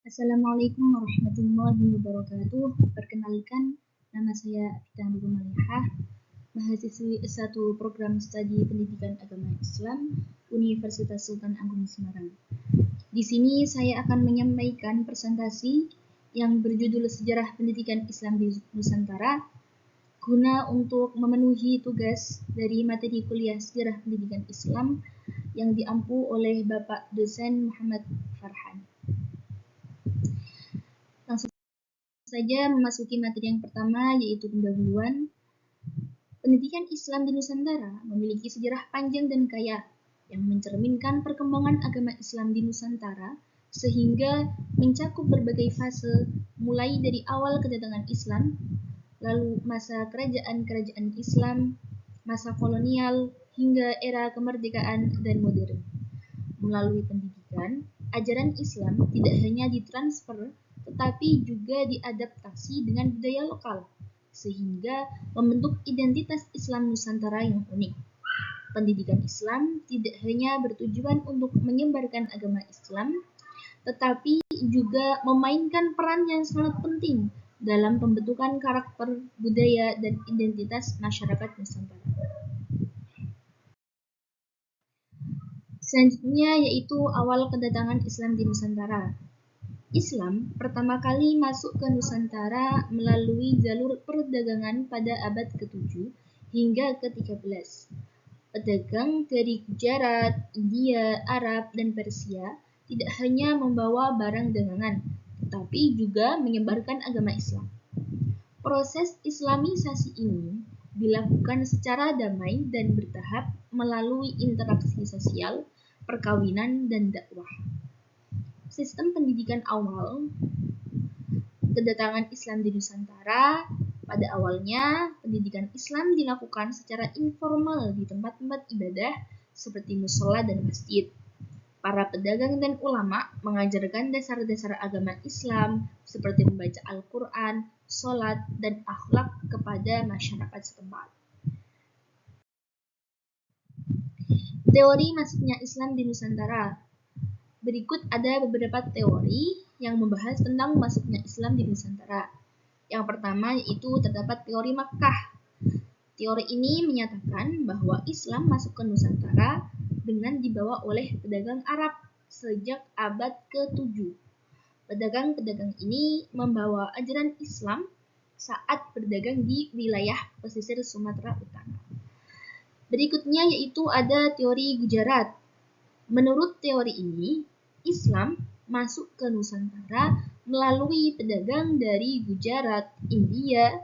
Assalamualaikum warahmatullahi wabarakatuh. Perkenalkan, nama saya Afita Nurul Malihah, mahasiswi S1 Program Studi Pendidikan Agama Islam, Universitas Sultan Agung Semarang. Di sini saya akan menyampaikan presentasi yang berjudul Sejarah Pendidikan Islam di Nusantara, guna untuk memenuhi tugas dari materi kuliah Sejarah Pendidikan Islam yang diampu oleh Bapak Dosen Muhammad Farhan. Langsung saja memasuki materi yang pertama, yaitu pendahuluan. Pendidikan Islam di Nusantara memiliki sejarah panjang dan kaya yang mencerminkan perkembangan agama Islam di Nusantara sehingga mencakup berbagai fase, mulai dari awal kedatangan Islam, lalu masa kerajaan-kerajaan Islam, masa kolonial, hingga era kemerdekaan dan modern. Melalui pendidikan, ajaran Islam tidak hanya ditransfer tetapi juga diadaptasi dengan budaya lokal, sehingga membentuk identitas Islam Nusantara yang unik. Pendidikan Islam tidak hanya bertujuan untuk menyebarkan agama Islam, tetapi juga memainkan peran yang sangat penting dalam pembentukan karakter, budaya, dan identitas masyarakat Nusantara. Selanjutnya yaitu awal kedatangan Islam di Nusantara. Islam pertama kali masuk ke Nusantara melalui jalur perdagangan pada abad ke-7 hingga ke-13. Pedagang dari Gujarat, India, Arab, dan Persia tidak hanya membawa barang dagangan, tetapi juga menyebarkan agama Islam. Proses Islamisasi ini dilakukan secara damai dan bertahap melalui interaksi sosial, perkawinan, dan dakwah. Sistem pendidikan awal kedatangan Islam di Nusantara. Pada awalnya, pendidikan Islam dilakukan secara informal di tempat-tempat ibadah seperti musola dan masjid. Para pedagang dan ulama mengajarkan dasar-dasar agama Islam seperti membaca Al-Quran, sholat, dan akhlak kepada masyarakat setempat. Teori masuknya Islam di Nusantara. Berikut ada beberapa teori yang membahas tentang masuknya Islam di Nusantara. Yang pertama yaitu terdapat teori Makkah. Teori ini menyatakan bahwa Islam masuk ke Nusantara dengan dibawa oleh pedagang Arab sejak abad ke-7. Pedagang-pedagang ini membawa ajaran Islam saat berdagang di wilayah pesisir Sumatera Utara. Berikutnya yaitu ada teori Gujarat. Menurut teori ini, Islam masuk ke Nusantara melalui pedagang dari Gujarat, India,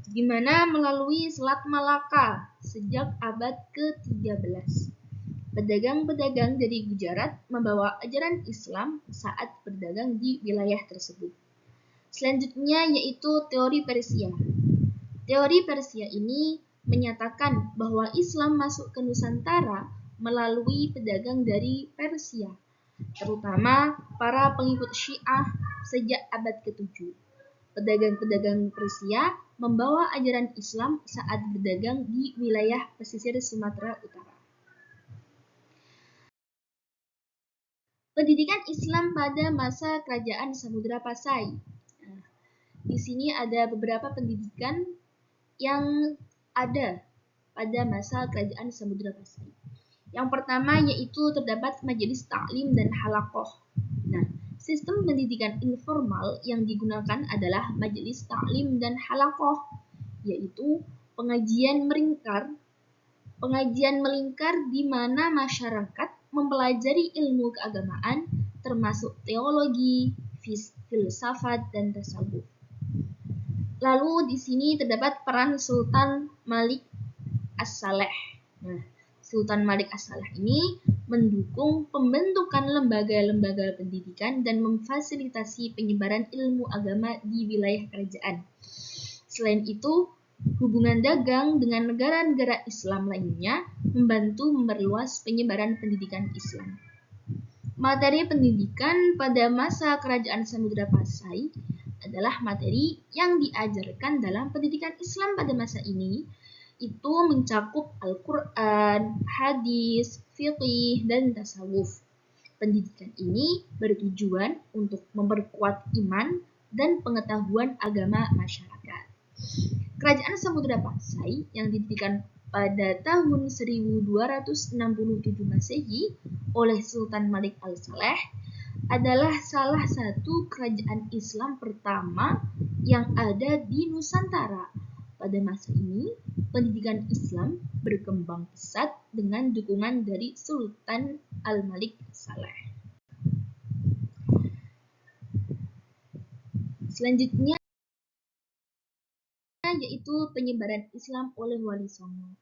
di mana melalui Selat Malaka sejak abad ke-13. Pedagang-pedagang dari Gujarat membawa ajaran Islam saat berdagang di wilayah tersebut. Selanjutnya yaitu teori Persia. Teori Persia ini menyatakan bahwa Islam masuk ke Nusantara melalui pedagang dari Persia, terutama para pengikut Syiah sejak abad ke-7. Pedagang-pedagang Persia membawa ajaran Islam saat berdagang di wilayah pesisir Sumatera Utara. Pendidikan Islam pada masa Kerajaan Samudra Pasai. Di sini ada beberapa pendidikan yang ada pada masa Kerajaan Samudra Pasai. Yang pertama yaitu terdapat majelis taklim dan halaqah. Nah, sistem pendidikan informal yang digunakan adalah majelis taklim dan halaqah, yaitu pengajian melingkar di mana masyarakat mempelajari ilmu keagamaan termasuk teologi, filsafat, dan tasawuf. Lalu di sini terdapat peran Sultan Malik As-Saleh. Nah, Sultan Malik As-Saleh ini mendukung pembentukan lembaga-lembaga pendidikan dan memfasilitasi penyebaran ilmu agama di wilayah kerajaan. Selain itu, hubungan dagang dengan negara-negara Islam lainnya membantu memperluas penyebaran pendidikan Islam. Materi pendidikan pada masa Kerajaan Samudra Pasai adalah materi yang diajarkan dalam pendidikan Islam pada masa ini, itu mencakup Al-Quran, hadis, fiqih, dan tasawuf. Pendidikan ini bertujuan untuk memperkuat iman dan pengetahuan agama masyarakat. Kerajaan Samudra Pasai yang didirikan pada tahun 1267 Masehi oleh Sultan Malik Al-Saleh adalah salah satu kerajaan Islam pertama yang ada di Nusantara. Pada masa ini, pendidikan Islam berkembang pesat dengan dukungan dari Sultan Al-Malik Saleh. Selanjutnya yaitu penyebaran Islam oleh Wali Songo.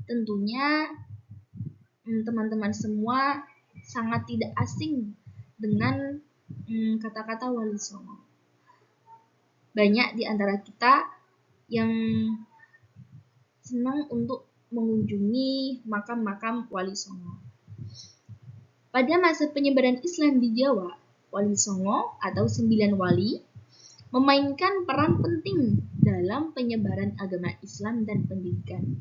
Tentunya teman-teman semua sangat tidak asing dengan kata-kata Wali Songo. Banyak di antara kita yang senang untuk mengunjungi makam-makam Wali Songo. Pada masa penyebaran Islam di Jawa, Wali Songo atau 9 wali memainkan peran penting dalam penyebaran agama Islam dan pendidikan.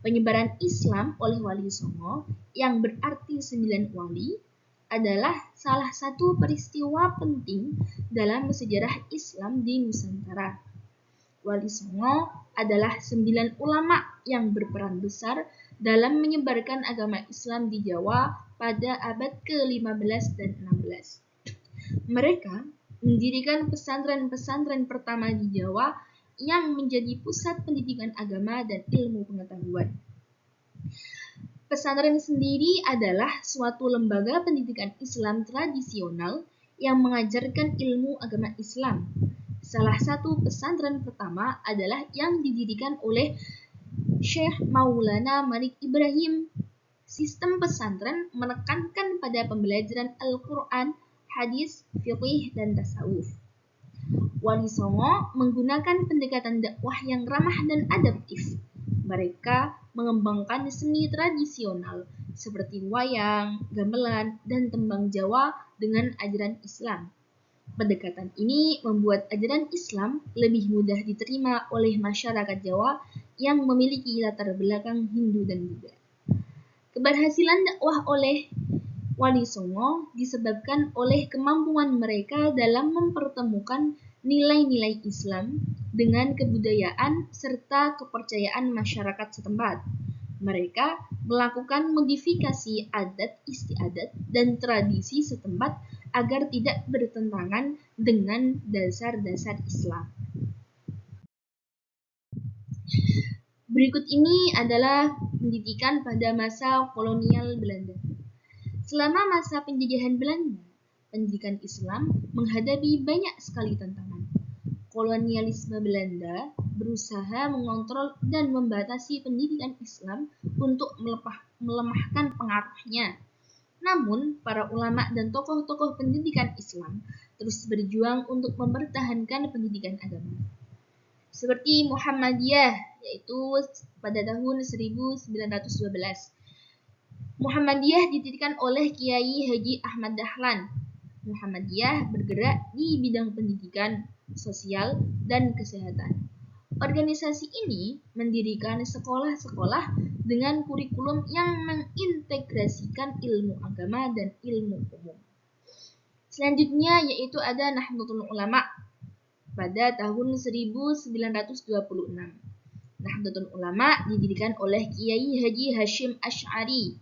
Penyebaran Islam oleh Wali Songo yang berarti 9 wali adalah salah satu peristiwa penting dalam sejarah Islam di Nusantara. Wali Songo adalah 9 ulama yang berperan besar dalam menyebarkan agama Islam di Jawa pada abad ke-15 dan 16. Mereka mendirikan pesantren-pesantren pertama di Jawa yang menjadi pusat pendidikan agama dan ilmu pengetahuan. Pesantren sendiri adalah suatu lembaga pendidikan Islam tradisional yang mengajarkan ilmu agama Islam. Salah satu pesantren pertama adalah yang didirikan oleh Syekh Maulana Malik Ibrahim. Sistem pesantren menekankan pada pembelajaran Al-Quran, hadis, fiqih, dan tasawuf. Wali Songo menggunakan pendekatan dakwah yang ramah dan adaptif. Mereka mengembangkan seni tradisional seperti wayang, gamelan, dan tembang Jawa dengan ajaran Islam. Pendekatan ini membuat ajaran Islam lebih mudah diterima oleh masyarakat Jawa yang memiliki latar belakang Hindu dan Buddha. Keberhasilan dakwah oleh Wali Songo disebabkan oleh kemampuan mereka dalam mempertemukan nilai-nilai Islam dengan kebudayaan serta kepercayaan masyarakat setempat. Mereka melakukan modifikasi adat istiadat dan tradisi setempat agar tidak bertentangan dengan dasar-dasar Islam. Berikut ini adalah pendidikan pada masa kolonial Belanda. Selama masa penjajahan Belanda, pendidikan Islam menghadapi banyak sekali tantangan. Kolonialisme Belanda berusaha mengontrol dan membatasi pendidikan Islam untuk melemahkan pengaruhnya. Namun, para ulama dan tokoh-tokoh pendidikan Islam terus berjuang untuk mempertahankan pendidikan agama. Seperti Muhammadiyah, yaitu pada tahun 1912. Muhammadiyah didirikan oleh Kiai Haji Ahmad Dahlan. Muhammadiyah bergerak di bidang pendidikan, sosial, dan kesehatan. Organisasi ini mendirikan sekolah-sekolah dengan kurikulum yang mengintegrasikan ilmu agama dan ilmu umum. Selanjutnya yaitu ada Nahdlatul Ulama pada tahun 1926. Nahdlatul Ulama didirikan oleh Kiai Haji Hashim Asy'ari.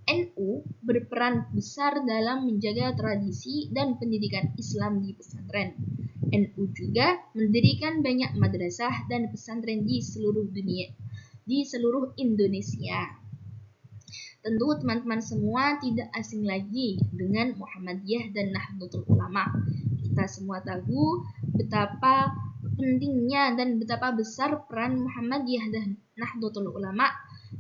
NU berperan besar dalam menjaga tradisi dan pendidikan Islam di pesantren. NU juga mendirikan banyak madrasah dan pesantren di seluruh dunia, di seluruh Indonesia. Tentu teman-teman semua tidak asing lagi dengan Muhammadiyah dan Nahdlatul Ulama. Kita semua tahu betapa pentingnya dan betapa besar peran Muhammadiyah dan Nahdlatul Ulama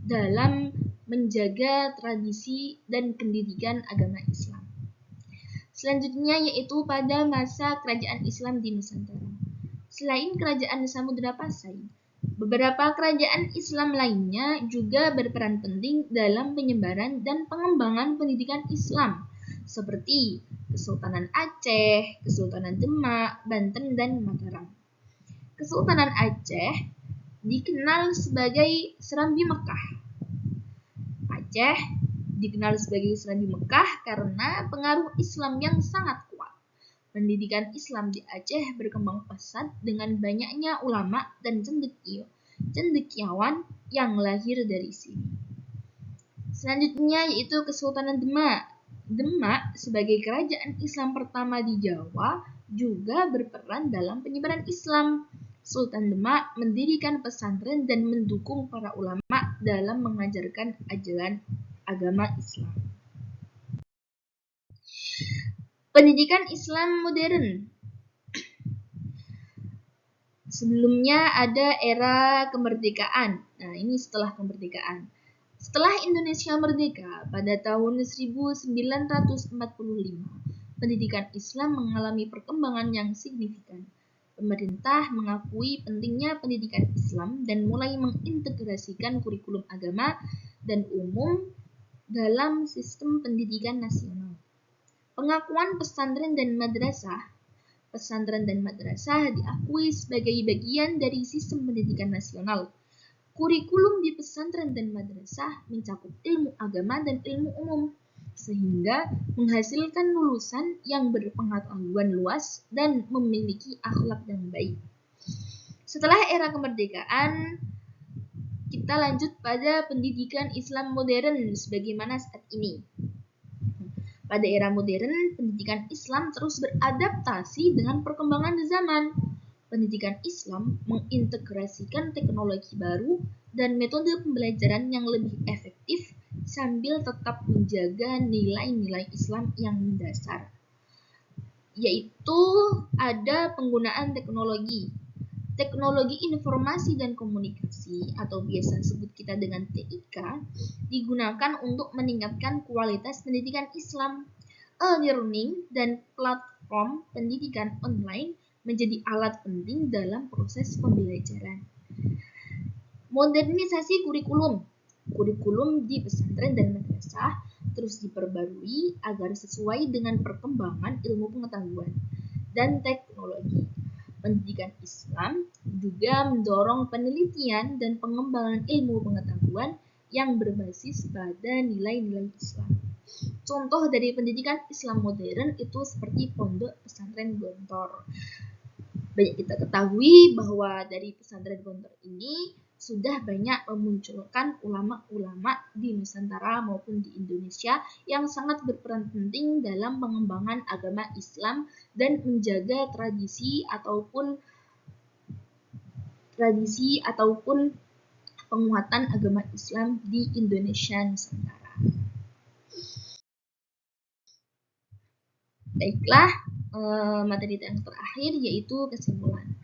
dalam menjaga tradisi dan pendidikan agama Islam. Selanjutnya yaitu pada masa kerajaan Islam di Nusantara. Selain kerajaan Samudra Pasai, beberapa kerajaan Islam lainnya juga berperan penting dalam penyebaran dan pengembangan pendidikan Islam, seperti Kesultanan Aceh, Kesultanan Demak, Banten, dan Mataram. Kesultanan Aceh dikenal sebagai Serambi Mekah. Aceh Dikenal sebagai Islam di Mekah karena pengaruh Islam yang sangat kuat. Pendidikan Islam di Aceh berkembang pesat dengan banyaknya ulama dan cendekiawan yang lahir dari sini. Selanjutnya yaitu Kesultanan Demak. Demak sebagai kerajaan Islam pertama di Jawa juga berperan dalam penyebaran Islam. Sultan Demak mendirikan pesantren dan mendukung para ulama dalam mengajarkan ajaran agama Islam. Pendidikan Islam modern. Sebelumnya ada era kemerdekaan. Nah, ini setelah kemerdekaan. Setelah Indonesia merdeka pada tahun 1945, pendidikan Islam mengalami perkembangan yang signifikan. Pemerintah mengakui pentingnya pendidikan Islam dan mulai mengintegrasikan kurikulum agama dan umum dalam sistem pendidikan nasional. Pengakuan pesantren dan madrasah. Pesantren dan madrasah diakui sebagai bagian dari sistem pendidikan nasional. Kurikulum di pesantren dan madrasah mencakup ilmu agama dan ilmu umum, sehingga menghasilkan lulusan yang berpengetahuan luas dan memiliki akhlak yang baik. Setelah era kemerdekaan, kita lanjut pada pendidikan Islam modern sebagaimana saat ini. Pada era modern, pendidikan Islam terus beradaptasi dengan perkembangan zaman. Pendidikan Islam mengintegrasikan teknologi baru dan metode pembelajaran yang lebih efektif sambil tetap menjaga nilai-nilai Islam yang mendasar, yaitu ada penggunaan teknologi informasi dan komunikasi atau biasa disebut kita dengan TIK digunakan untuk meningkatkan kualitas pendidikan Islam. E-learning dan platform pendidikan online menjadi alat penting dalam proses pembelajaran. Modernisasi kurikulum. Kurikulum di pesantren dan madrasah terus diperbarui agar sesuai dengan perkembangan ilmu pengetahuan dan teknologi. Pendidikan Islam juga mendorong penelitian dan pengembangan ilmu pengetahuan yang berbasis pada nilai-nilai Islam. Contoh dari pendidikan Islam modern itu seperti pondok pesantren Gontor. Banyak kita ketahui bahwa dari pesantren Gontor ini sudah banyak memunculkan ulama-ulama di Nusantara maupun di Indonesia yang sangat berperan penting dalam pengembangan agama Islam dan menjaga tradisi ataupun penguatan agama Islam di Indonesia Nusantara. Baiklah, materi yang terakhir yaitu kesimpulan.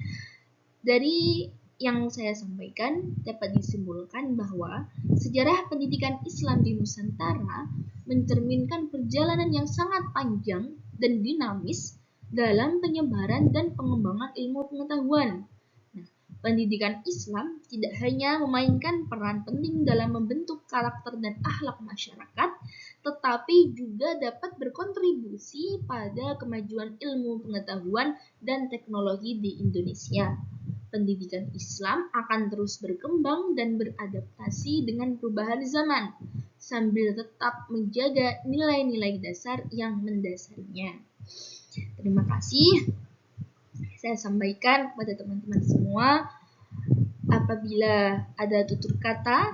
Dari yang saya sampaikan dapat disimpulkan bahwa sejarah pendidikan Islam di Nusantara mencerminkan perjalanan yang sangat panjang dan dinamis dalam penyebaran dan pengembangan ilmu pengetahuan. Nah, pendidikan Islam tidak hanya memainkan peran penting dalam membentuk karakter dan akhlak masyarakat, tetapi juga dapat berkontribusi pada kemajuan ilmu pengetahuan dan teknologi di Indonesia. Pendidikan Islam akan terus berkembang dan beradaptasi dengan perubahan zaman, sambil tetap menjaga nilai-nilai dasar yang mendasarinya. Terima kasih. Saya sampaikan kepada teman-teman semua, apabila ada tutur kata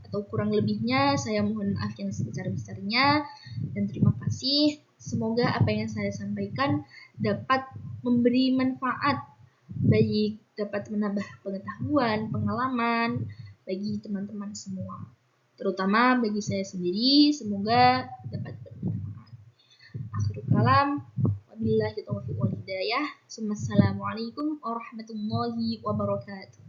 atau kurang lebihnya, saya mohon maaf yang sebesar-besarnya, dan terima kasih. Semoga apa yang saya sampaikan dapat memberi manfaat, baik dapat menambah pengetahuan, pengalaman bagi teman-teman semua, terutama bagi saya sendiri. Semoga dapat bermanfaat. Akhirul kalam, wabillahi taufiq wal hidayah. Assalamualaikum warahmatullahi wabarakatuh.